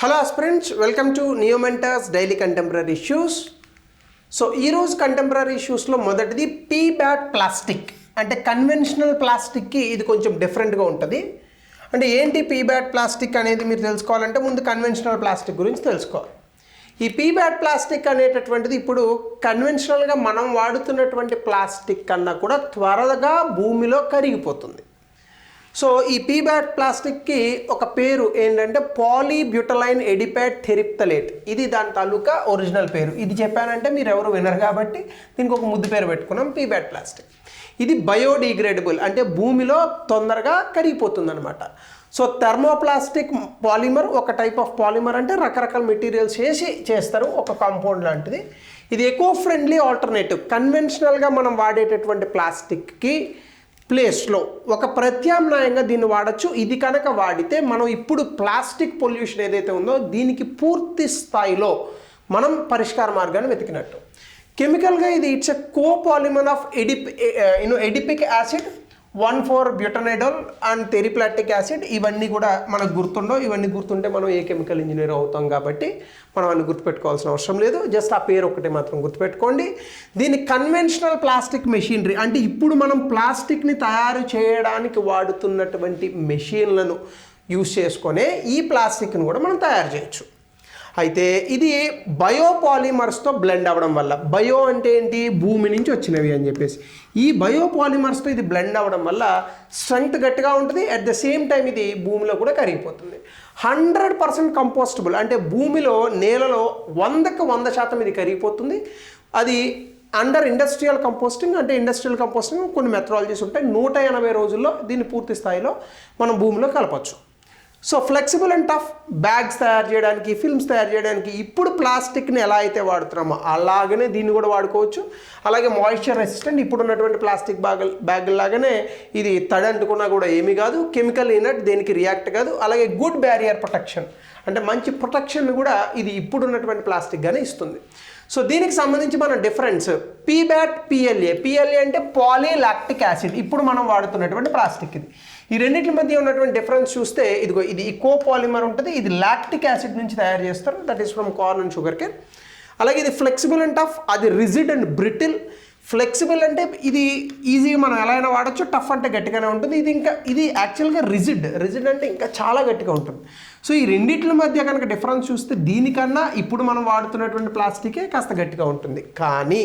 Hello aspirants, welcome to NeoMentors daily contemporary issues. So ఈరోజు contemporary ఇష్యూస్లో మొదటిది పీబ్యాట్ ప్లాస్టిక్. అంటే కన్వెన్షనల్ ప్లాస్టిక్కి ఇది కొంచెం డిఫరెంట్గా ఉంటుంది. అంటే ఏంటి పీబ్యాట్ ప్లాస్టిక్ అనేది మీరు తెలుసుకోవాలంటే ముందు కన్వెన్షనల్ ప్లాస్టిక్ గురించి తెలుసుకోవాలి. ఈ పీబ్యాట్ ప్లాస్టిక్ అనేటటువంటిది ఇప్పుడు కన్వెన్షనల్గా మనం వాడుతున్నటువంటి ప్లాస్టిక్ కన్నా కూడా త్వరగా భూమిలో కరిగిపోతుంది. సో ఈ పీబ్యాట్ ప్లాస్టిక్కి ఒక పేరు ఏంటంటే పాలీబ్యూటలైన్ ఎడిపేట్ థెరిప్తలేట్. ఇది దాని తాలూకా ఒరిజినల్ పేరు. ఇది చెప్పానంటే మీరు ఎవరు వినరు కాబట్టి దీనికి ఒక ముద్దు పేరు పెట్టుకున్నాం, పీబ్యాట్ ప్లాస్టిక్. ఇది బయోడిగ్రేడబుల్, అంటే భూమిలో తొందరగా కరిగిపోతుంది అనమాట. సో థర్మోప్లాస్టిక్ పాలిమర్ ఒక టైప్ ఆఫ్ పాలిమర్, అంటే రకరకాల మెటీరియల్స్ చేస్తారు, ఒక కాంపౌండ్ లాంటిది. ఇది ఎకో ఫ్రెండ్లీ ఆల్టర్నేటివ్. కన్వెన్షనల్గా మనం వాడేటటువంటి ప్లాస్టిక్కి ప్లేస్లో ఒక ప్రత్యామ్నాయంగా దీన్ని వాడచ్చు. ఇది కనుక వాడితే మనం ఇప్పుడు ప్లాస్టిక్ పొల్యూషన్ ఏదైతే ఉందో దీనికి పూర్తి స్థాయిలో మనం పరిష్కార మార్గాన్ని వెతికినట్టు. కెమికల్గా ఇది it's a copolymer of adipic acid, 1,4-బ్యూటనైడోల్ అండ్ థెరిప్లాటిక్ యాసిడ్. ఇవన్నీ కూడా మనకు గుర్తుండవు. ఇవన్నీ గుర్తుంటే మనం ఏ కెమికల్ ఇంజనీర్ అవుతాం కాబట్టి మనం అన్ని గుర్తుపెట్టుకోవాల్సిన అవసరం లేదు. జస్ట్ ఆ పేరు ఒకటి మాత్రం గుర్తుపెట్టుకోండి. దీని కన్వెన్షనల్ ప్లాస్టిక్ మెషినరీ, అంటే ఇప్పుడు మనం ప్లాస్టిక్ని తయారు చేయడానికి వాడుతున్నటువంటి మెషిన్లను యూజ్ చేసుకొనే ఈ ప్లాస్టిక్ని కూడా మనం తయారు చేయొచ్చు. అయితే ఇది బయోపాలిమర్స్తో బ్లెండ్ అవ్వడం వల్ల, బయో అంటే ఏంటి, భూమి నుంచి వచ్చినవి అని చెప్పేసి, ఈ బయోపాలిమర్స్తో ఇది బ్లెండ్ అవ్వడం వల్ల స్ట్రెంగ్త్ గట్టిగా ఉంటుంది. అట్ ద సేమ్ టైం ఇది భూమిలో కూడా కరిగిపోతుంది. 100% కంపోస్టబుల్, అంటే భూమిలో నేలలో 100% ఇది కరిగిపోతుంది. అది అండర్ ఇండస్ట్రియల్ కంపోస్టింగ్, అంటే ఇండస్ట్రియల్ కంపోస్టింగ్ కొన్ని మెథడాలజీస్ ఉంటాయి. 180 రోజుల్లో దీన్ని పూర్తి స్థాయిలో మనం భూమిలో కలపచ్చు. So flexible and tough bags తయారు చేయడానికి, ఫిల్మ్స్ తయారు చేయడానికి ఇప్పుడు ప్లాస్టిక్ని ఎలా అయితే వాడుతున్నామో అలాగనే దీన్ని కూడా వాడుకోవచ్చు. అలాగే మాయిశ్చర్ రెసిస్టెంట్, ఇప్పుడు ఉన్నటువంటి ప్లాస్టిక్ బ్యాగ్ లాగానే ఇది తడి అంటుకున్నా కూడా ఏమీ కాదు. కెమికల్ ఇనట్, దేనికి రియాక్ట్ కాదు. అలాగే గుడ్ బ్యారియర్ ప్రొటెక్షన్, అంటే మంచి ప్రొటెక్షన్ కూడా ఇది ఇప్పుడు ఉన్నటువంటి ప్లాస్టిక్ గానే ఇస్తుంది. సో దీనికి సంబంధించి మన డిఫరెన్స్ పీబ్యాట్, పిఎల్ఏ అంటే పాలీలాక్టిక్ యాసిడ్, ఇప్పుడు మనం వాడుతున్నటువంటి ప్లాస్టిక్ ఇది. ఈ రెండింటి మధ్య ఉన్నటువంటి డిఫరెన్స్ చూస్తే ఇదిగో ఇది కోపాలిమర్ ఉంటుంది, ఇది లాక్టిక్ యాసిడ్ నుంచి తయారు చేస్తారు, that is from corn and sugar cane. అలాగే ఇది ఫ్లెక్సిబుల్ అండ్ టఫ్, అది రిజిడ్ అండ్ బ్రిటిల్. ఫ్లెక్సిబుల్ అంటే ఇది ఈజీగా మనం ఎలా అయినా వాడచ్చు, టఫ్ అంటే గట్టిగానే ఉంటుంది. ఇది యాక్చువల్గా రిజిడ్ అంటే ఇంకా చాలా గట్టిగా ఉంటుంది. సో ఈ రెండిట్ల మధ్య కనుక డిఫరెన్స్ చూస్తే దీనికన్నా ఇప్పుడు మనం వాడుతున్నటువంటి ప్లాస్టికే కాస్త గట్టిగా ఉంటుంది. కానీ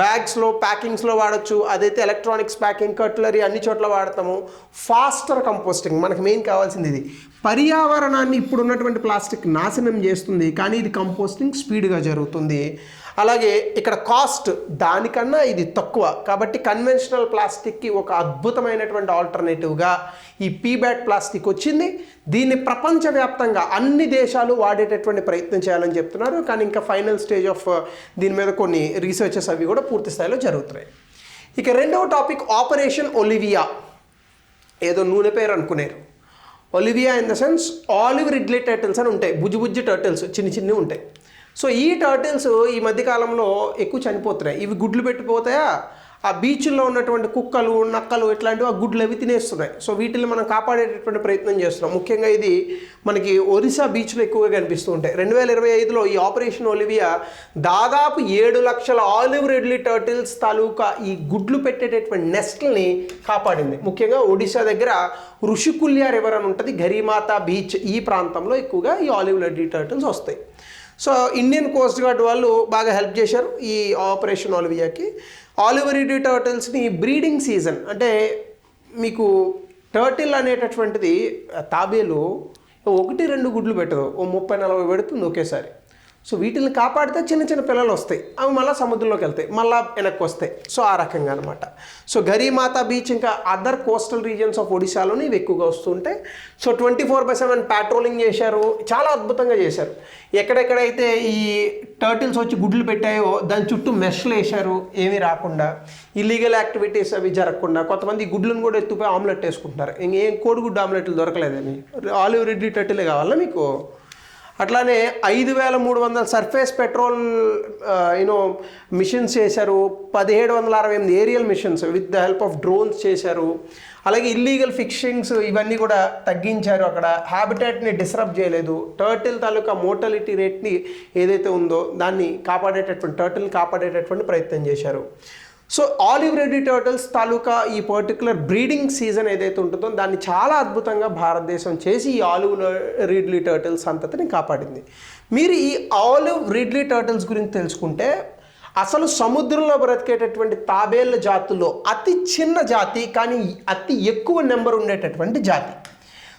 బ్యాగ్స్లో, ప్యాకింగ్స్లో వాడచ్చు. అదైతే ఎలక్ట్రానిక్స్ ప్యాకింగ్, కట్లరీ అన్ని చోట్ల వాడతాము. ఫాస్టర్ కంపోస్టింగ్, మనకు మెయిన్ కావాల్సింది ఇది. పర్యావరణాన్ని ఇప్పుడు ఉన్నటువంటి ప్లాస్టిక్ నాశనం చేస్తుంది, కానీ ఇది కంపోస్టింగ్ స్పీడ్గా జరుగుతుంది. అలాగే ఇక్కడ కాస్ట్ దానికన్నా ఇది తక్కువ. కాబట్టి కన్వెన్షనల్ ప్లాస్టిక్కి ఒక అద్భుతమైనటువంటి ఆల్టర్నేటివ్గా ఈ పీబ్యాట్ ప్లాస్టిక్ వచ్చింది. దీన్ని ప్రపంచవ్యాప్తంగా అన్ని దేశాలు వాడేటటువంటి ప్రయత్నం చేయాలని చెప్తున్నారు. కానీ ఇంకా ఫైనల్ స్టేజ్ ఆఫ్ దీని మీద కొన్ని రీసెర్చెస్ అవి కూడా పూర్తి స్థాయిలో జరుగుతున్నాయి. ఇక రెండవ టాపిక్ ఆపరేషన్ ఒలివియా. ఏదో నూనె పేరు అనుకునేరు. Olivia in the sense olive ridley turtles అని ఉంటాయి, బుజ్జి టర్టిల్స్ చిన్నవి ఉంటాయి. సో ఈ టర్టిల్స్ ఈ మధ్యకాలంలో ఎక్కువ చనిపోతున్నాయి. ఇవి గుడ్లు పెట్టిపోతాయా, ఆ బీచ్లో ఉన్నటువంటి కుక్కలు, నక్కలు ఇట్లాంటివి ఆ గుడ్లు అవి తినేస్తున్నాయి. సో వీటిని మనం కాపాడేటటువంటి ప్రయత్నం చేస్తున్నాం. ముఖ్యంగా ఇది మనకి ఒరిస్సా బీచ్లో ఎక్కువగా కనిపిస్తూ ఉంటాయి. 2025లో ఈ ఆపరేషన్ ఒలివియా దాదాపు 7 లక్షల ఆలివ్ రిడ్లీ టర్టిల్స్ తాలూకా ఈ గుడ్లు పెట్టేటటువంటి నెస్ట్ని కాపాడింది. ముఖ్యంగా ఒడిశా దగ్గర ఋషికుల్య రివర్ అని ఉంటుంది, గరిమాత బీచ్, ఈ ప్రాంతంలో ఎక్కువగా ఈ ఆలివ్ రిడ్లీ టర్టిల్స్ వస్తాయి. సో ఇండియన్ కోస్ట్ గార్డ్ వాళ్ళు బాగా హెల్ప్ చేశారు ఈ ఆపరేషన్ ఒలివియాకి. ఆలివ్ రిడ్లీ టర్టిల్స్ని బ్రీడింగ్ సీజన్, అంటే మీకు టర్టిల్ అనేటటువంటిది తాబేలు 1-2 గుడ్లు పెట్టదు, 30-40 పెడుతుంది ఒకేసారి. సో వీటిని కాపాడితే చిన్న పిల్లలు వస్తాయి, అవి మళ్ళీ సముద్రంలోకి వెళ్తాయి, మళ్ళీ వెనక్కి వస్తాయి. సో ఆ రకంగా అనమాట. సో గరిమాత బీచ్ ఇంకా అదర్ కోస్టల్ రీజియన్స్ ఆఫ్ ఒడిశాలోని ఇవి ఎక్కువగా వస్తుంటాయి. సో 24/7 ప్యాట్రోలింగ్ చేశారు, చాలా అద్భుతంగా చేశారు. ఎక్కడెక్కడైతే ఈ టర్టిల్స్ వచ్చి గుడ్లు పెట్టాయో దాని చుట్టూ మెష్లు వేశారు, ఏమీ రాకుండా, ఇల్లీగల్ యాక్టివిటీస్ అవి జరగకుండా. కొంతమంది ఈ గుడ్లను కూడా ఎత్తుపోయి ఆమ్లెట్ వేసుకుంటున్నారు. ఇంకేం కోడిగుడ్డు ఆమ్లెట్లు దొరకలేదని, ఆలివ్ రిడ్లీ టర్టిలే కావాలా మీకు? అట్లానే 5,300 సర్ఫేస్ పెట్రోల్ మిషన్స్ చేశారు. 1,768 aerial missions with the help of drones చేశారు. అలాగే ఇల్లీగల్ ఫిషింగ్స్ ఇవన్నీ కూడా తగ్గించారు. అక్కడ హ్యాబిటాట్ని డిస్టర్బ్ చేయలేదు. టర్టిల్ తాలూకా మోర్టాలిటీ రేట్ని ఏదైతే ఉందో దాన్ని టర్టిల్ని కాపాడేటటువంటి ప్రయత్నం చేశారు. సో ఆలివ్ రిడ్లీ టర్టిల్స్ తాలూకా ఈ పర్టికులర్ బ్రీడింగ్ సీజన్ ఏదైతే ఉంటుందో దాన్ని చాలా అద్భుతంగా భారతదేశం చేసి ఈ ఆలివ్ రిడ్లీ టర్టిల్స్ సంతతిని కాపాడింది. మీరు ఈ ఆలివ్ రిడ్లీ టర్టిల్స్ గురించి తెలుసుకుంటే అసలు సముద్రంలో బ్రతికేటటువంటి తాబేళ్ల జాతుల్లో అతి చిన్న జాతి కానీ అతి ఎక్కువ నెంబర్ ఉండేటటువంటి జాతి.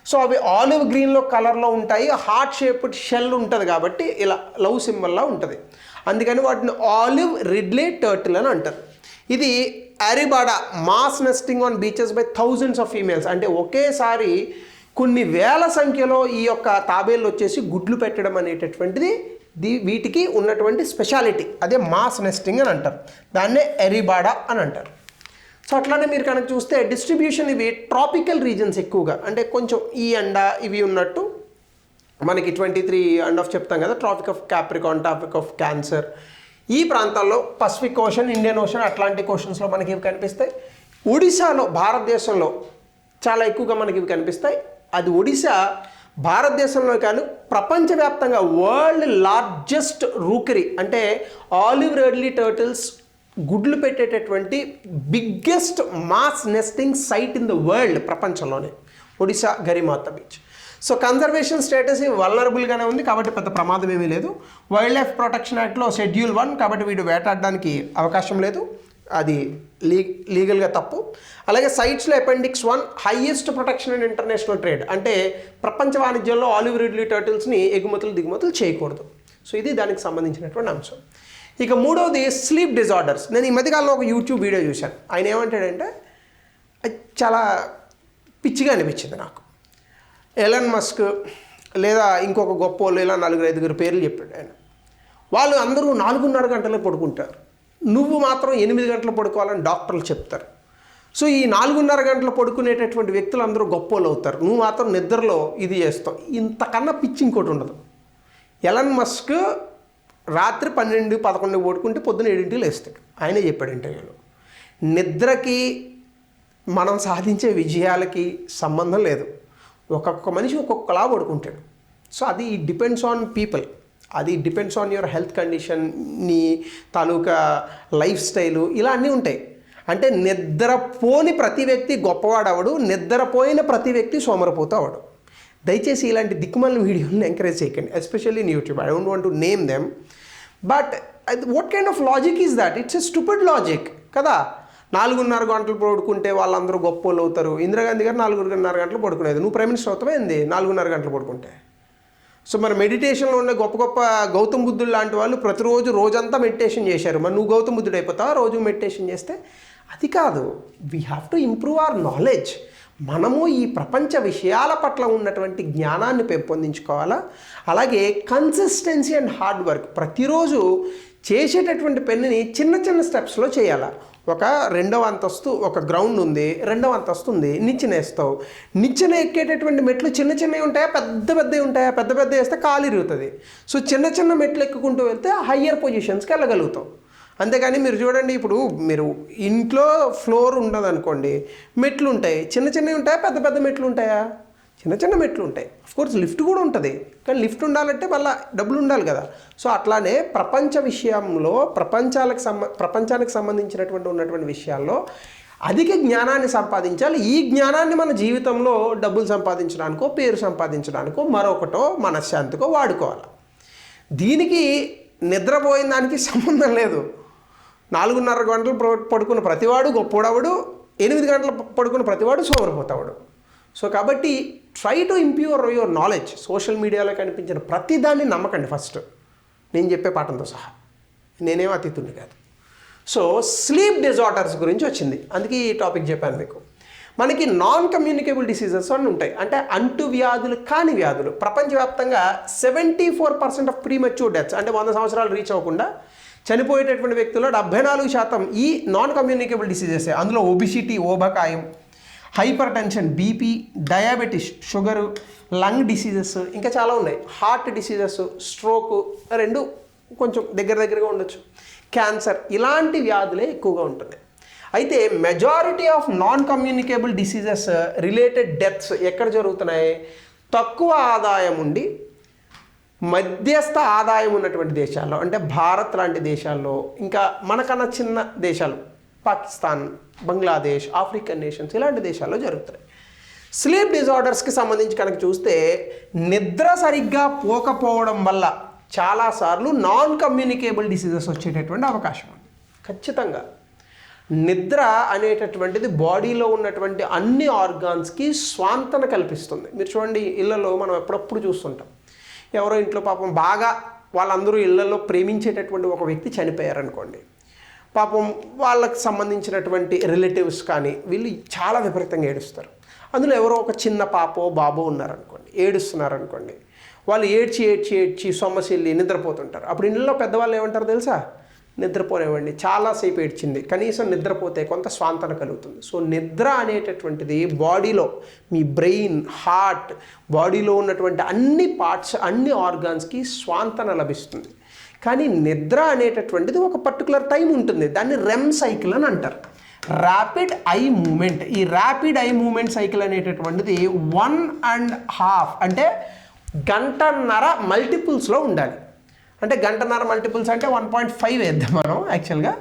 సో అవి ఆలివ్ గ్రీన్లో కలర్లో ఉంటాయి. హార్ట్ షేప్డ్ షెల్ ఉంటుంది కాబట్టి ఇలా లవ్ సింబల్లా ఉంటుంది. అందుకని వాటిని ఆలివ్ రిడ్లీ టర్టిల్ అని అంటారు. ఇది అరిబాడా mass nesting on beaches by thousands of females, అంటే ఒకేసారి కొన్ని వేల సంఖ్యలో ఈ యొక్క తాబేళ్ళు వచ్చేసి గుడ్లు పెట్టడం అనేటటువంటిది వీటికి ఉన్నటువంటి స్పెషాలిటీ. అదే మాస్ నెస్టింగ్ అని అంటారు. దాన్నే ఎరిబాడా అని అంటారు. సో అట్లానే మీరు కనుక చూస్తే డిస్ట్రిబ్యూషన్ ఇవి ట్రాపికల్ రీజన్స్ ఎక్కువగా, అంటే కొంచెం ఈ ఎండ ఇవి ఉన్నట్టు మనకి 23 అండ్ ఆఫ్ చెప్తాం కదా, tropic of Capricorn, tropic of cancer, ఈ ప్రాంతాల్లో Pacific Ocean, Indian Ocean, Atlantic ఓషన్స్లో మనకి ఇవి కనిపిస్తాయి. ఒడిశాలో భారతదేశంలో చాలా ఎక్కువగా మనకి ఇవి కనిపిస్తాయి. అది ఒడిశా భారతదేశంలో కాదు ప్రపంచవ్యాప్తంగా వరల్డ్ లార్జెస్ట్ రూకరీ, అంటే ఆలివ్ రిడ్లీ టర్టిల్స్ గుడ్లు పెట్టేటటువంటి biggest mass nesting site in the world, ప్రపంచంలోనే Odisha Gahirmatha beach. So conservation status వల్నరబుల్గానే ఉంది కాబట్టి పెద్ద ప్రమాదం ఏమీ లేదు. వైల్డ్ లైఫ్ ప్రొటెక్షన్ యాక్ట్లో షెడ్యూల్ 1 కాబట్టి వీడు వేటాడడానికి అవకాశం లేదు, అది లీగల్గా తప్పు. అలాగే సైట్స్లో appendix 1 highest protection and international trade, అంటే ప్రపంచ వాణిజ్యంలో ఆలివ్ రిడ్లీ టర్టిల్స్ని ఎగుమతులు దిగుమతులు చేయకూడదు. సో ఇది దానికి సంబంధించినటువంటి అంశం. ఇక మూడవది స్లీప్ డిజార్డర్స్. నేను ఈ మధ్యకాలంలో ఒక యూట్యూబ్ వీడియో చూశాను. ఆయన ఏమంటాడంటే అది చాలా పిచ్చిగా అనిపించింది నాకు. ఎలన్ మస్క్ లేదా ఇంకొక గొప్ప వాళ్ళు ఇలా 4-5 పేర్లు చెప్పాడు ఆయన. వాళ్ళు అందరూ 4.5 గంటలే పడుకుంటారు, నువ్వు మాత్రం 8 గంటలు పడుకోవాలని డాక్టర్లు చెప్తారు. సో ఈ 4.5 గంటలు పడుకునేటటువంటి వ్యక్తులు అందరూ గొప్ప వాళ్ళు అవుతారు, నువ్వు మాత్రం నిద్రలో ఇది చేస్తావు. ఇంతకన్నా పిచ్చి ఇంకోటి ఉండదు. ఎలన్ మస్క్ రాత్రి 12-11 పడుకుంటే పొద్దున్న 7 లేస్తాడు. ఆయనే చెప్పాడు ఇంటర్వ్యూలో. నిద్రకి మనం సాధించే విజయాలకి సంబంధం లేదు. ఒక్కొక్క మనిషి ఒక్కొక్కలా పడుకుంటాడు. సో అది డిపెండ్స్ ఆన్ పీపుల్, అది depends on your health condition, నీ తాలూకా లైఫ్ స్టైలు, ఇలా అన్నీ ఉంటాయి. అంటే నిద్రపోని ప్రతి వ్యక్తి గొప్పవాడవడు, నిద్రపోయిన ప్రతి వ్యక్తి సోమరపోతూ అవడు. దయచేసి ఇలాంటి దిక్కుమాలిన వీడియోలను ఎంకరేజ్ చేయకండి, especially in YouTube. I don't want to name them, but what kind of logic is that? It's a stupid logic కదా. 4.5 గంటలు పడుకుంటే వాళ్ళందరూ గొప్ప వాళ్ళు అవుతారు. ఇందిరాగాంధీ గారు 4.5 గంటలు పడుకునేది. నువ్వు ప్రైమ్ మినిస్టర్ అవుతావా ఏంది 4.5 గంటలు పడుకుంటే? సో మరి మెడిటేషన్లో ఉండే గొప్ప గొప్ప గౌతమ్ బుద్ధుడు లాంటి వాళ్ళు ప్రతిరోజు రోజంతా మెడిటేషన్ చేశారు. మరి నువ్వు గౌతమ్ బుద్ధుడు అయిపోతావా రోజు మెడిటేషన్ చేస్తే? అది కాదు. We have to improve our knowledge. మనము ఈ ప్రపంచ విషయాల పట్ల ఉన్నటువంటి జ్ఞానాన్ని పెంపొందించుకోవాలా. అలాగే కన్సిస్టెన్సీ అండ్ హార్డ్ వర్క్. ప్రతిరోజు చేసేటటువంటి పనిని చిన్న చిన్న స్టెప్స్లో చేయాలా. ఒక 2వ అంతస్తు, ఒక గ్రౌండ్ ఉంది, 2వ అంతస్తు ఉంది, నిచ్చెన వేస్తావు. నిచ్చెన ఎక్కేటటువంటి మెట్లు చిన్న చిన్నవి ఉంటాయా పెద్ద పెద్దవి ఉంటాయా? పెద్ద పెద్ద వేస్తే కాలు ఇరుగుతుంది. సో చిన్న చిన్న మెట్లు ఎక్కుకుంటూ వెళ్తే హయ్యర్ పొజిషన్స్కి వెళ్ళగలుగుతావు. అంతేగాని మీరు చూడండి, ఇప్పుడు మీరు ఇంట్లో ఫ్లోర్ ఉండదనుకోండి, మెట్లు ఉంటాయి, చిన్న చిన్నవి ఉంటాయా పెద్ద పెద్ద మెట్లు ఉంటాయా? చిన్న చిన్న మెట్లు ఉంటాయి. అఫ్కోర్స్ లిఫ్ట్ కూడా ఉంటుంది, కానీ లిఫ్ట్ ఉండాలంటే మళ్ళీ డబ్బులు ఉండాలి కదా. సో అట్లానే ప్రపంచ విషయంలో ప్రపంచానికి సంబంధించినటువంటి ఉన్నటువంటి విషయాల్లో అధిక జ్ఞానాన్ని సంపాదించాలి. ఈ జ్ఞానాన్ని మన జీవితంలో డబ్బులు సంపాదించడానికో, పేరు సంపాదించడానికో, మరొకటో, మనశ్శాంతికో వాడుకోవాలి. దీనికి నిద్రపోయిన దానికి సంబంధం లేదు. 4.5 గంటలు పడుకున్న ప్రతివాడు గొప్పోడవడు, 8 గంటలు పడుకున్న ప్రతివాడు సోమరిపోతాడు. సో కాబట్టి try to improve your knowledge. Social మీడియాలో కనిపించిన ప్రతిదాన్ని నమ్మకండి ఫస్ట్, నేను చెప్పే పాఠంతో సహా. నేనేం అతిథుని కాదు. సో స్లీప్ డిజార్డర్స్ గురించి వచ్చింది, అందుకే ఈ టాపిక్ చెప్పాను మీకు. మనకి నాన్ కమ్యూనికేబుల్ డిసీజెస్ అని ఉంటాయి, అంటే అంటు వ్యాధులు కాని వ్యాధులు. ప్రపంచవ్యాప్తంగా 74% ఆఫ్ ప్రీమెచ్యూర్ డెత్స్, అంటే 100 సంవత్సరాలు రీచ్ అవ్వకుండా చనిపోయేటటువంటి వ్యక్తుల్లో 74% ఈ నాన్ కమ్యూనికేబుల్ డిసీజెస్. అందులో ఒబిసిటీ, ఊబకాయం, hyper tension, BP, diabetes, sugar, lung diseases, ఇంకా చాలా ఉన్నాయి. హార్ట్ డిసీజెస్, స్ట్రోక్, రెండు కొంచెం దగ్గరగా ఉండొచ్చు. క్యాన్సర్, ఇలాంటి వ్యాధులే ఎక్కువగా ఉంటున్నాయి. అయితే majority of non communicable diseases related deaths ఎక్కడ జరుగుతున్నాయి? తక్కువ ఆదాయం ఉండి మధ్యస్థ ఆదాయం ఉన్నటువంటి దేశాల్లో, అంటే భారత్ లాంటి దేశాల్లో, ఇంకా మనకన్నా చిన్న దేశాలు పాకిస్తాన్, బంగ్లాదేశ్, ఆఫ్రికన్ నేషన్స్, ఇలాంటి దేశాల్లో జరుగుతున్నాయి. స్లీప్ డిజార్డర్స్కి సంబంధించి కనుక చూస్తే నిద్ర సరిగ్గా పోకపోవడం వల్ల చాలాసార్లు నాన్ కమ్యూనికేబుల్ డిసీజెస్ వచ్చేటటువంటి అవకాశం ఉంది. ఖచ్చితంగా నిద్ర అనేటటువంటిది బాడీలో ఉన్నటువంటి అన్ని ఆర్గాన్స్కి స్వాంతన కల్పిస్తుంది. మీరు చూడండి, ఇళ్లలో మనం ఎప్పుడప్పుడు చూస్తుంటాం, ఎవరో ఇంట్లో పాపం బాగా వాళ్ళందరూ ఇళ్లలో ప్రేమించేటటువంటి ఒక వ్యక్తి చనిపోయారనుకోండి, పాపం వాళ్ళకి సంబంధించినటువంటి రిలేటివ్స్ కానీ వీళ్ళు చాలా విపరీతంగా ఏడుస్తారు. అందులో ఎవరో ఒక చిన్న పాపో బాబో ఉన్నారనుకోండి, ఏడుస్తున్నారనుకోండి, వాళ్ళు ఏడ్చి సొమ్మసిల్లి నిద్రపోతుంటారు. అప్పుడు ఇంట్లో పెద్దవాళ్ళు ఏమంటారు తెలుసా? నిద్రపోనివ్వండి, చాలాసేపు ఏడ్చింది, కనీసం నిద్రపోతే కొంత స్వాంతన కలుగుతుంది. సో నిద్ర అనేటటువంటిది బాడీలో మీ బ్రెయిన్, హార్ట్, బాడీలో ఉన్నటువంటి అన్ని పార్ట్స్, అన్ని ఆర్గాన్స్కి స్వాంతన లభిస్తుంది. కానీ నిద్ర అనేటటువంటిది ఒక పర్టికులర్ టైం ఉంటుంది, దాన్ని రెమ్ సైకిల్ అని అంటారు. ర్యాపిడ్ ఐ మూమెంట్, ఈ ర్యాపిడ్ ఐ మూమెంట్ సైకిల్ అనేటటువంటిది 1.5 అంటే గంటన్నర మల్టిపుల్స్లో ఉండాలి. అంటే గంటన్నర మల్టిపుల్స్ అంటే 1.5 వేద్దాం మనం యాక్చువల్గా.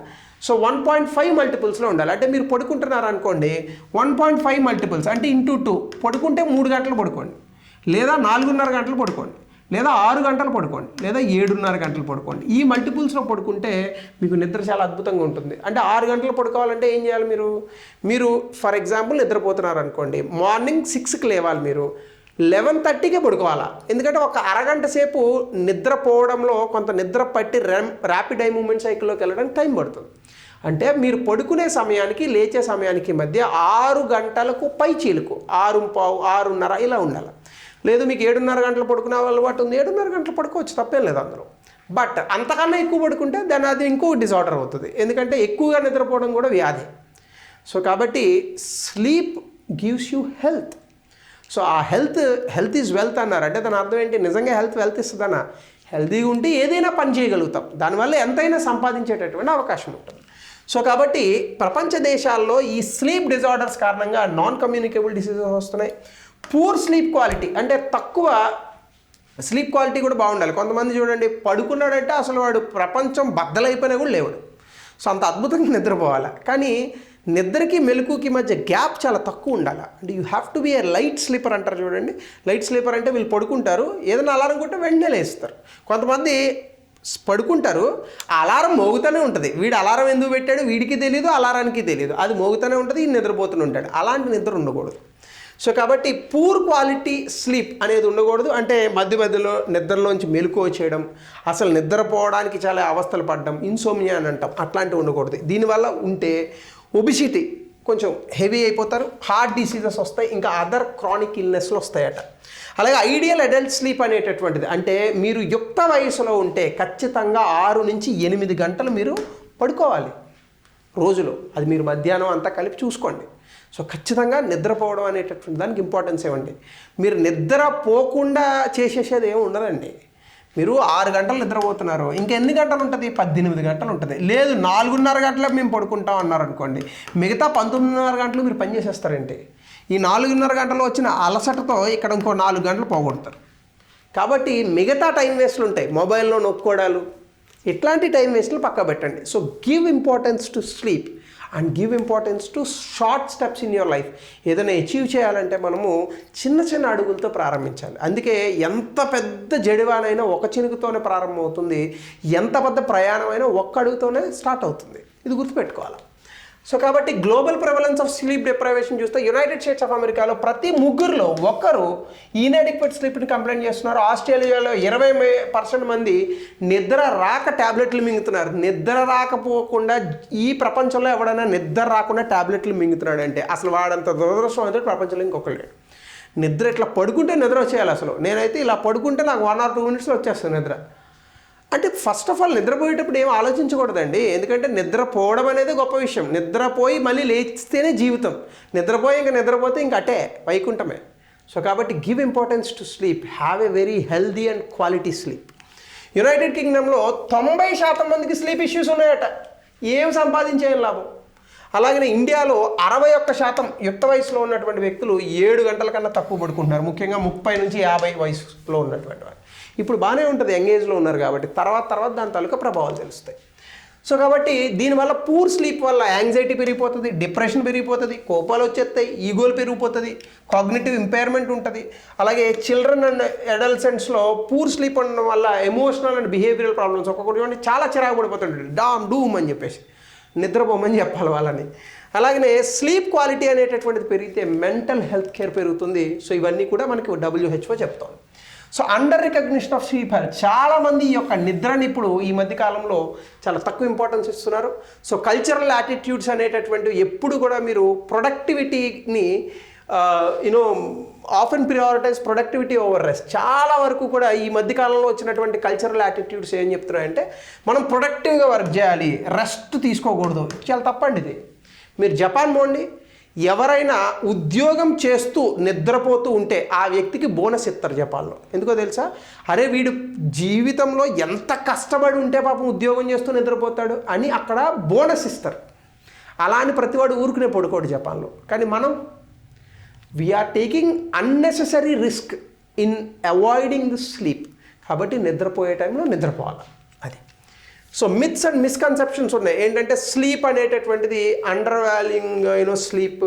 సో 1.5 మల్టిపుల్స్లో ఉండాలి. అంటే మీరు పడుకుంటున్నారు అనుకోండి, 1.5 మల్టిపుల్స్ అంటే ఇంటూ 2, పడుకుంటే 3 గంటలు పడుకోండి, లేదా 4.5 గంటలు పడుకోండి, లేదా 6 గంటలు పడుకోండి, లేదా 7.5 గంటలు పడుకోండి. ఈ మల్టిపుల్స్లో పడుకుంటే మీకు నిద్ర చాలా అద్భుతంగా ఉంటుంది. అంటే 6 గంటలు పడుకోవాలంటే ఏం చేయాలి? మీరు ఫర్ ఎగ్జాంపుల్ నిద్రపోతున్నారు అనుకోండి, మార్నింగ్ 6కి లేవాలి, మీరు 11:30కే పడుకోవాలా. ఎందుకంటే ఒక అరగంట సేపు నిద్రపోవడంలో కొంత నిద్ర పట్టి ర్యాపిడ్ ఐ మూమెంట్ సైకిల్లోకి వెళ్ళడానికి టైం పడుతుంది. అంటే మీరు పడుకునే సమయానికి లేచే సమయానికి మధ్య 6 గంటలకు పై చీలుకు 6:15, 6:30 ఇలా ఉండాలి. లేదు మీకు 7.5 గంటలు పడుకునే అలవాటు ఉంది, 7.5 గంటలు పడుకోవచ్చు, తప్పేం లేదు అందులో. బట్ అంతకన్నా ఎక్కువ పడుకుంటే దాని అది ఇంకో డిజార్డర్ అవుతుంది. ఎందుకంటే ఎక్కువగా నిద్రపోవడం కూడా వ్యాధి. సో కాబట్టి sleep gives you health. So ఆ హెల్త్ ఈజ్ వెల్త్ అన్నారు. అంటే దాని అర్థం ఏంటి? నిజంగా హెల్త్ వెల్త్ ఇస్తుందన్నా? హెల్తీగా ఉంటే ఏదైనా పని చేయగలుగుతాం, దానివల్ల ఎంతైనా సంపాదించేటటువంటి అవకాశం ఉంటుంది. సో కాబట్టి ప్రపంచ దేశాల్లో ఈ స్లీప్ డిజార్డర్స్ కారణంగా నాన్ కమ్యూనికేబుల్ డిసీజెస్ వస్తున్నాయి. పూర్ స్లీప్ క్వాలిటీ, అంటే తక్కువ స్లీప్ క్వాలిటీ కూడా బాగుండాలి. కొంతమంది చూడండి, పడుకున్నాడంటే అసలు వాడు ప్రపంచం బద్దలైపోయినా కూడా లేవాడు. సో అంత అద్భుతంగా నిద్రపోవాలి. కానీ నిద్రకి మెలకుకి మధ్య గ్యాప్ చాలా తక్కువ ఉండాలి. అంటే you have to be A light sleeper అంటారు చూడండి. లైట్ స్లీపర్ అంటే వీళ్ళు పడుకుంటారు, ఏదైనా అలారం కొట్టే వెంటనే లేస్తారు. కొంతమంది పడుకుంటారు, ఆ అలారం మోగుతూనే ఉంటుంది. వీడు అలారం ఎందుకు పెట్టాడు వీడికి తెలియదు, అలారానికి తెలియదు, అది మోగుతూనే ఉంటుంది, ఈ నిద్రపోతూనే ఉంటాడు. అలాంటి నిద్ర ఉండకూడదు. సో కాబట్టి పూర్ క్వాలిటీ స్లీప్ అనేది ఉండకూడదు. అంటే మధ్యలో నిద్రలోంచి మెలకువ చేయడం, అసలు నిద్రపోవడానికి చాలా అవస్థలు పడడం, ఇన్సోమ్నియా అని అంటాం, అట్లాంటివి ఉండకూడదు. దీనివల్ల ఉంటే ఒబిసిటీ, కొంచెం హెవీ అయిపోతారు, హార్ట్ డిసీజెస్ వస్తాయి, ఇంకా అదర్ క్రానిక్ ఇల్నెస్లు వస్తాయట. అలాగే ఐడియల్ అడల్ట్ స్లీప్ అనేటటువంటిది, అంటే మీరు యుక్త వయసులో ఉంటే ఖచ్చితంగా 6 నుంచి 8 గంటలు మీరు పడుకోవాలి రోజులో. అది మీరు మధ్యాహ్నం అంతా కలిపి చూసుకోండి. సో ఖచ్చితంగా నిద్రపోవడం అనేటటువంటి దానికి ఇంపార్టెన్స్ ఇవ్వండి. మీరు నిద్ర పోకుండా చేసేసేది ఏమి ఉండదండి. మీరు 6 గంటలు నిద్రపోతున్నారు, ఇంకెన్ని గంటలు ఉంటుంది? 18 గంటలు ఉంటుంది. లేదు 4.5 గంటలకు మేము పడుకుంటాం అన్నారనుకోండి, మిగతా 19.5 గంటలు మీరు పని చేసేస్తారంటే ఈ 4.5 గంటలు వచ్చిన అలసటతో ఇక్కడ ఇంకో 4 గంటలు పోగొడతారు. కాబట్టి మిగతా టైం వేస్ట్లు ఉంటాయి, మొబైల్లో నొక్కోడాలు, ఇట్లాంటి టైం వేస్ట్లు పక్క పెట్టండి. So give importance to sleep and give importance to short steps in your life. ఏదైనా అచీవ్ చేయాలంటే మనము చిన్న చిన్న అడుగులతో ప్రారంభించాలి. అందుకే ఎంత పెద్ద జడివానైనా ఒక చినుకుతోనే ప్రారంభమవుతుంది, ఎంత పెద్ద ప్రయాణమైనా ఒక్క అడుగుతోనే స్టార్ట్ అవుతుంది. ఇది గుర్తుపెట్టుకోవాలి. సో కాబట్టి global prevalence of sleep deprivation చూస్తే యునైటెడ్ స్టేట్స్ ఆఫ్ అమెరికాలో ప్రతి 3లో ఒకరు ఇన్అడిక్వేట్ స్లీప్ని కంప్లైంట్ చేస్తున్నారు. ఆస్ట్రేలియాలో 20% మంది నిద్ర రాక ట్యాబ్లెట్లు మింగుతున్నారు. నిద్ర రాకపోకుండా ఈ ప్రపంచంలో ఎవడైనా నిద్ర రాకుండా ట్యాబ్లెట్లు మింగుతున్నాడు అంటే అసలు వాడంత దురదృష్టం అయితే ప్రపంచంలో ఇంకొకరు లేడు. నిద్ర ఇట్లా పడుకుంటే నిద్ర వచ్చేయాలి. అసలు నేనైతే ఇలా పడుకుంటే నాకు 1 or 2 minutes వచ్చేస్తాను నిద్ర. అంటే ఫస్ట్ ఆఫ్ ఆల్ నిద్రపోయేటప్పుడు ఏం ఆలోచించకూడదండి. ఎందుకంటే నిద్రపోవడం అనేది గొప్ప విషయం. నిద్రపోయి మళ్ళీ లేస్తేనే జీవితం. నిద్రపోతే ఇంక అటే వైకుంఠమే. సో కాబట్టి give importance to sleep. Have a very healthy and quality sleep. United కింగ్డమ్లో 90% మందికి స్లీప్ ఇష్యూస్ ఉన్నాయట. ఏం సంపాదించేం లాభం. అలాగనే ఇండియాలో 61% యుక్త వయసులో ఉన్నటువంటి వ్యక్తులు 7 గంటల కన్నా తక్కువ పడుకుంటున్నారు. ముఖ్యంగా 30 నుంచి 50 వయసులో ఉన్నటువంటి వారు. ఇప్పుడు బాగానే ఉంటుంది, యంగ్ ఏజ్లో ఉన్నారు కాబట్టి. తర్వాత దాని తాలూకా ప్రభావాలు తెలుస్తాయి. సో కాబట్టి దీనివల్ల పూర్ స్లీప్ వల్ల యాంగ్జైటీ పెరిగిపోతుంది, డిప్రెషన్ పెరిగిపోతుంది, కోపాలు వచ్చేస్తాయి, ఈగోలు పెరిగిపోతుంది, కాగ్నిటివ్ ఇంపైర్మెంట్ ఉంటుంది. అలాగే చిల్డ్రన్ అండ్ అడల్సెంట్స్లో పూర్ స్లీప్ ఉండడం వల్ల ఎమోషనల్ అండ్ బిహేవియరల్ ప్రాబ్లమ్స్ ఒక్కొక్కటి చాలా చిరాకు పడిపోతుంటాయి. డూమ్ అని చెప్పేసి నిద్రపోమని చెప్పాలి వాళ్ళని. అలాగనే స్లీప్ క్వాలిటీ అనేటటువంటిది పెరిగితే మెంటల్ హెల్త్ కేర్ పెరుగుతుంది. సో ఇవన్నీ కూడా మనకి WHO చెప్తాం. So under recognition of sleep health. చాలామంది ఈ యొక్క నిద్రని ఇప్పుడు ఈ మధ్య కాలంలో చాలా తక్కువ ఇంపార్టెన్స్ ఇస్తున్నారు. సో కల్చరల్ యాటిట్యూడ్స్ అనేటటువంటి ఎప్పుడు కూడా మీరు ప్రొడక్టివిటీని often prioritise productivity over rest. చాలా వరకు కూడా ఈ మధ్యకాలంలో వచ్చినటువంటి కల్చరల్ యాటిట్యూడ్స్ ఏం చెప్తున్నాయంటే మనం ప్రొడక్టివ్గా వర్క్ చేయాలి, రెస్ట్ తీసుకోకూడదు. చాలా తప్పండి ఇది. మీరు జపాన్ పోండి, ఎవరైనా ఉద్యోగం చేస్తూ నిద్రపోతూ ఉంటే ఆ వ్యక్తికి బోనస్ ఇస్తారు జపాన్లో. ఎందుకో తెలుసా? అరే వీడు జీవితంలో ఎంత కష్టపడి ఉంటే పాపం ఉద్యోగం చేస్తూ నిద్రపోతాడు అని అక్కడ బోనస్ ఇస్తారు. అలా అని ప్రతివాడు ఊరుకునే పడుకోడు జపాన్లో. కానీ మనం we are taking unnecessary risk in avoiding the sleep. కాబట్టి నిద్రపోయే టైంలో నిద్రపోవాలి. అది. సో మిత్స్ అండ్ మిస్కన్సెప్షన్స్ ఉన్నాయి. ఏంటంటే స్లీప్ అనేటటువంటిది అండర్ వాల్యూయింగ్ స్లీప్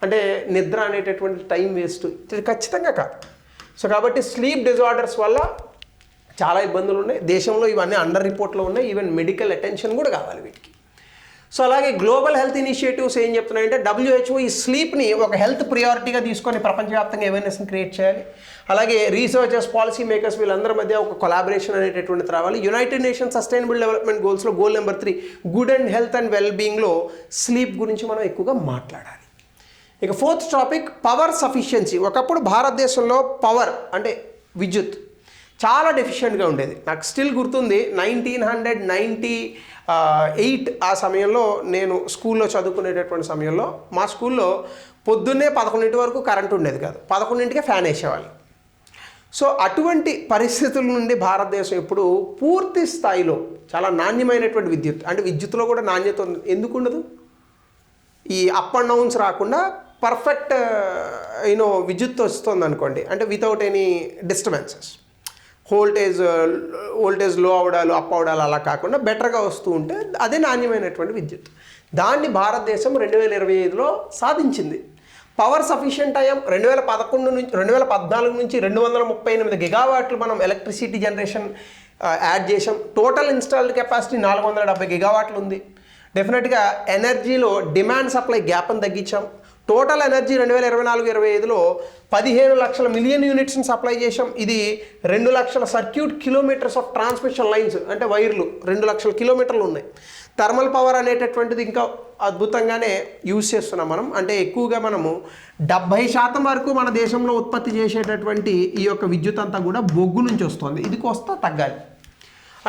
అంటే నిద్ర అనేటటువంటి టైం వేస్ట్. ఇది ఖచ్చితంగా కాదు. సో కాబట్టి స్లీప్ డిజార్డర్స్ వల్ల చాలా ఇబ్బందులు ఉన్నాయి. దేశంలో ఇవన్నీ అండర్ రిపోర్ట్లో ఉన్నాయి. ఈవెన్ మెడికల్ అటెన్షన్ కూడా కావాలి వీటికి. సో అలాగే గ్లోబల్ హెల్త్ ఇనిషియేటివ్స్ ఏం చెప్తున్నాయంటే WHO ఈ స్లీప్ని ఒక హెల్త్ ప్రియారిటీగా తీసుకొని ప్రపంచవ్యాప్తంగా అవేర్నెస్ని క్రియేట్ చేయాలి. అలాగే రీసెర్చర్స్, పాలసీ మేకర్స్ వీళ్ళందరి మధ్య ఒక కొలాబరేషన్ అనేటటువంటిది రావాలి. యునైటెడ్ నేషన్స్ సస్టైనబుల్ డెవలప్మెంట్ గోల్స్లో goal number 3 good and health and వెల్బీయింగ్లో స్లీప్ గురించి మనం ఎక్కువగా మాట్లాడాలి. ఇక 4th టాపిక్ పవర్ సఫిషియన్సీ. ఒకప్పుడు భారతదేశంలో పవర్ అంటే విద్యుత్ చాలా డెఫిషియెంట్గా ఉండేది. నాకు స్టిల్ గుర్తుంది 1998 ఆ సమయంలో నేను స్కూల్లో చదువుకునేటటువంటి సమయంలో మా స్కూల్లో పొద్దున్నే 11 వరకు కరెంట్ ఉండేది కాదు. 11కే ఫ్యాన్ వేసేవాళ్ళు. సో అటువంటి పరిస్థితుల నుండి భారతదేశం ఇప్పుడు పూర్తి స్థాయిలో చాలా నాణ్యమైనటువంటి విద్యుత్ అంటే విద్యుత్తులో కూడా నాణ్యత ఎందుకు ఉండదు? ఈ అప్ అండ్ డౌన్స్ రాకుండా పర్ఫెక్ట్ విద్యుత్ వస్తుంది అనుకోండి, అంటే వితౌట్ ఎనీ డిస్టర్బెన్సెస్. వోల్టేజ్ లో అవడాలు అప్ అవడాలు అలా కాకుండా బెటర్గా వస్తూ ఉంటే అదే నాణ్యమైనటువంటి విద్యుత్. దాన్ని భారతదేశం 2025లో సాధించింది. పవర్ సఫిషియంట్ అయ్యాం. 2014 నుంచి 238 గిగావాట్లు మనం ఎలక్ట్రిసిటీ జనరేషన్ యాడ్ చేసాం. టోటల్ ఇన్స్టాల్డ్ కెపాసిటీ 470 గిగావాట్లు ఉంది. డెఫినెట్గా ఎనర్జీలో డిమాండ్ సప్లై గ్యాప్ని తగ్గించాం. టోటల్ ఎనర్జీ 2024-25లో 15 లక్షల మిలియన్ యూనిట్స్ని సప్లై చేసాం. ఇది 2 లక్షల circuit kilometres of transmission lines అంటే వైర్లు 2 లక్షల కిలోమీటర్లు ఉన్నాయి. థర్మల్ పవర్ అనేటటువంటిది ఇంకా అద్భుతంగానే యూజ్ చేస్తున్నాం మనం. అంటే ఎక్కువగా మనము 70% వరకు మన దేశంలో ఉత్పత్తి చేసేటటువంటి ఈ యొక్క విద్యుత్ అంతా కూడా బొగ్గు నుంచి వస్తుంది. ఇది కోస్తా తగ్గాలి.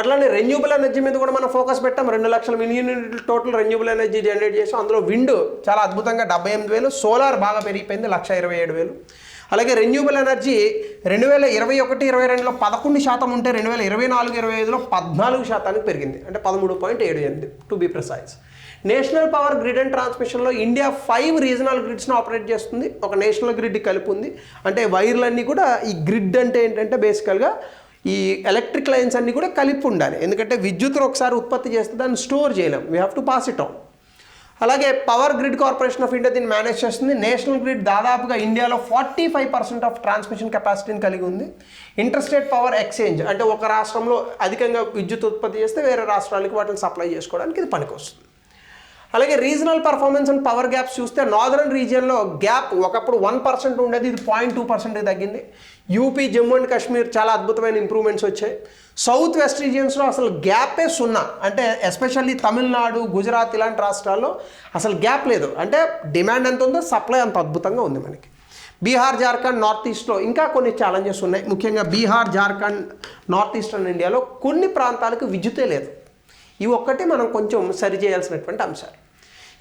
అట్లానే రెన్యూబుల్ ఎనర్జీ మీద కూడా మనం ఫోకస్ పెట్టాం. 2 లక్షల మిలియన్ యూనిట్లు టోటల్ రెన్యూబుల్ ఎనర్జీ జనరేట్ చేసాం. అందులో విండ్ చాలా అద్భుతంగా 78,000, సోలార్ బాగా పెరిగిపోయింది 127,000. అలాగే రెన్యూబుల్ ఎనర్జీ 2021-22లో 11% ఉంటే 2024-25లో 14% పెరిగింది. అంటే 13.78 to be precise. National power grid and ట్రాన్స్మిషన్లో ఇండియా 5 రీజనల్ గ్రిడ్స్ను ఆపరేట్ చేస్తుంది. ఒక నేషనల్ గ్రిడ్ కలిపి ఉంది. అంటే వైర్లన్నీ కూడా ఈ గ్రిడ్ అంటే ఏంటంటే బేసికల్గా ఈ ఎలక్ట్రిక్ లైన్స్ అన్నీ కూడా కలిపి ఉండాలి. ఎందుకంటే విద్యుత్తును ఒకసారి ఉత్పత్తి చేస్తే దాన్ని స్టోర్ చేయలేం. We have to pass it on. అలాగే power grid corporation of India దీన్ని మేనేజ్ చేస్తుంది. నేషనల్ గ్రిడ్ దాదాపుగా ఇండియాలో 45% ఆఫ్ ట్రాన్స్మిషన్ కెపాసిటీని కలిగి ఉంది. ఇంటర్స్టేట్ పవర్ ఎక్స్చేంజ్ అంటే ఒక రాష్ట్రంలో అధికంగా విద్యుత్ ఉత్పత్తి చేస్తే వేరే రాష్ట్రాలకి వాటిని సప్లై చేసుకోవడానికి ఇది పనికొస్తుంది. అలాగే regional performance and power gaps చూస్తే నార్దర్న్ రీజియన్లో గ్యాప్ ఒకప్పుడు 1% ఉండేది, ఇది 0.2% తగ్గింది. యూపీ, జమ్మూ అండ్ కాశ్మీర్ చాలా అద్భుతమైన ఇంప్రూవ్మెంట్స్ వచ్చాయి. సౌత్ వెస్ట్ రీజియన్స్లో అసలు గ్యాపే 0. అంటే ఎస్పెషల్లీ తమిళనాడు, గుజరాత్ ఇలాంటి రాష్ట్రాల్లో అసలు గ్యాప్ లేదు. అంటే డిమాండ్ ఎంత ఉందో సప్లై అంత అద్భుతంగా ఉంది మనకి. బీహార్ జార్ఖండ్ నార్త్ ఈస్ట్లో ఇంకా కొన్ని ఛాలెంజెస్ ఉన్నాయి. ముఖ్యంగా బీహార్ జార్ఖండ్ నార్త్ ఈస్టర్న్ ఇండియాలో కొన్ని ప్రాంతాలకు విద్యుతే లేదు. ఇవి ఒక్కటి మనం కొంచెం సరి చేయాల్సినటువంటి అంశాలు.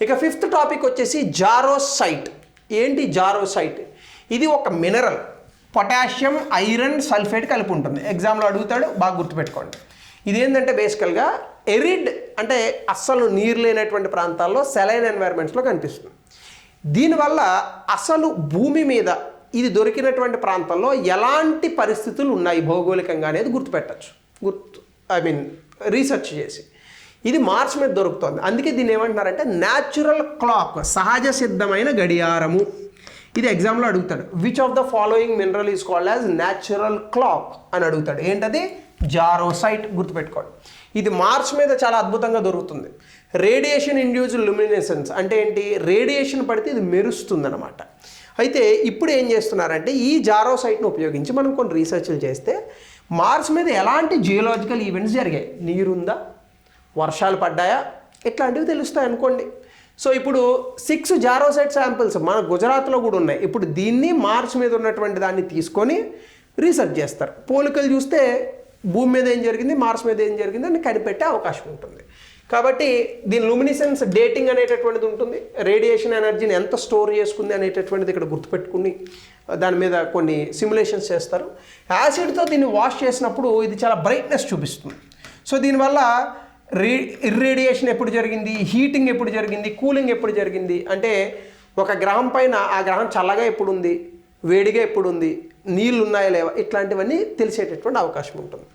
ఇక ఫిఫ్త్ టాపిక్ వచ్చేసి జారోసైట్. ఏంటి జారోసైట్? ఇది ఒక మినరల్, పొటాషియం ఐరన్ సల్ఫేట్ కలిపి ఉంటుంది. ఎగ్జామ్లో అడుగుతాడు, బాగా గుర్తుపెట్టుకోండి. ఇదేంటంటే బేసికల్గా ఎరిడ్ అంటే అస్సలు నీరు లేనటువంటి ప్రాంతాల్లో సెలైన్ ఎన్వైర్మెంట్స్లో కనిపిస్తుంది. దీనివల్ల అసలు భూమి మీద ఇది దొరికినటువంటి ప్రాంతంలో ఎలాంటి పరిస్థితులు ఉన్నాయి భౌగోళికంగా అనేది గుర్తుపెట్టచ్చు. రీసెర్చ్ చేసి ఇది మార్స్ మీద దొరుకుతుంది. అందుకే దీన్ని ఏమంటున్నారంటే న్యాచురల్ క్లాక్, సహజ సిద్ధమైన గడియారము. ఇది ఎగ్జామ్లో అడుగుతాడు. Which of the following mineral is called as natural clock అని అడుగుతాడు. ఏంటది? జారోసైట్. గుర్తుపెట్టుకోండి. ఇది మార్స్ మీద చాలా అద్భుతంగా దొరుకుతుంది. రేడియేషన్ ఇండ్యూస్డ్ ల్యూమినెసెన్స్ అంటే ఏంటి? రేడియేషన్ పడితే ఇది మెరుస్తుంది అనమాట. అయితే ఇప్పుడు ఏం చేస్తున్నారంటే ఈ జారోసైట్ను ఉపయోగించి మనం కొన్ని రీసెర్చ్లు చేస్తే మార్స్ మీద ఎలాంటి జియోలాజికల్ ఈవెంట్స్ జరిగాయి, నీరుందా, వర్షాలు పడ్డాయా, ఇట్లాంటివి తెలుస్తాయి అనుకోండి. సో ఇప్పుడు 6 జారోసైట్ శాంపిల్స్ మన గుజరాత్లో కూడా ఉన్నాయి. ఇప్పుడు దీన్ని మార్స్ మీద ఉన్నటువంటి దాన్ని తీసుకొని రీసెర్చ్ చేస్తారు. పోలికలు చూస్తే భూమి మీద ఏం జరిగింది, మార్స్ మీద ఏం జరిగింది అని కనిపెట్టే అవకాశం ఉంటుంది. కాబట్టి దీని లూమినిసెన్స్ డేటింగ్ అనేటటువంటిది ఉంటుంది. రేడియేషన్ ఎనర్జీని ఎంత స్టోర్ చేసుకుంది అనేటటువంటిది ఇక్కడ గుర్తుపెట్టుకుని దాని మీద కొన్ని సిమ్యులేషన్స్ చేస్తారు. యాసిడ్తో దీన్ని వాష్ చేసినప్పుడు ఇది చాలా బ్రైట్నెస్ చూపిస్తుంది. సో దీనివల్ల ఇర్రేడియేషన్ ఎప్పుడు జరిగింది, హీటింగ్ ఎప్పుడు జరిగింది, కూలింగ్ ఎప్పుడు జరిగింది, అంటే ఒక గ్రహం పైన ఆ గ్రహం చల్లగా ఎప్పుడు ఉంది, వేడిగా ఎప్పుడు ఉంది, నీళ్ళు ఉన్నాయా లేవా, ఇట్లాంటివన్నీ తెలిసేటటువంటి అవకాశం ఉంటుంది.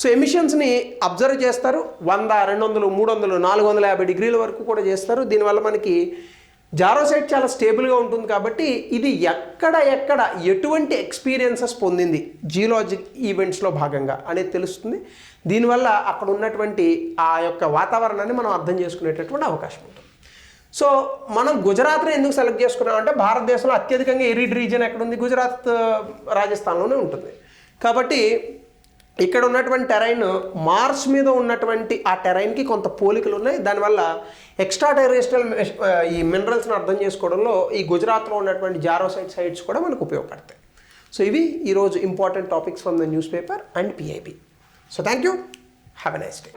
సో ఎమిషన్స్ని అబ్జర్వ్ చేస్తారు. 100, 200, 300, 450 డిగ్రీల వరకు కూడా చేస్తారు. దీనివల్ల మనకి జారోసైట్ చాలా స్టేబుల్గా ఉంటుంది. కాబట్టి ఇది ఎక్కడ ఎటువంటి ఎక్స్పీరియన్సెస్ పొందింది జియోలాజిక్ ఈవెంట్స్లో భాగంగా అనేది తెలుస్తుంది. దీనివల్ల అక్కడ ఉన్నటువంటి ఆ యొక్క వాతావరణాన్ని మనం అర్థం చేసుకునేటటువంటి అవకాశం ఉంటుంది. సో మనం గుజరాత్ని ఎందుకు సెలెక్ట్ చేసుకున్నామంటే భారతదేశంలో అత్యధికంగా ఎరిడ్ రీజియన్ ఎక్కడుంది? గుజరాత్, రాజస్థాన్లోనే ఉంటుంది. కాబట్టి ఇక్కడ ఉన్నటువంటి టెరైన్ మార్స్ మీద ఉన్నటువంటి ఆ టెరైన్కి కొంత పోలికలు ఉన్నాయి. దానివల్ల ఎక్స్ట్రా టెరెస్ట్రియల్ ఈ మినరల్స్ని అర్థం చేసుకోవడంలో ఈ గుజరాత్లో ఉన్నటువంటి జారోసైట్ సైట్స్ కూడా మనకు ఉపయోగపడతాయి. సో ఇవి ఈరోజు important topics from the news paper and PIB. So thank you. Have a nice day.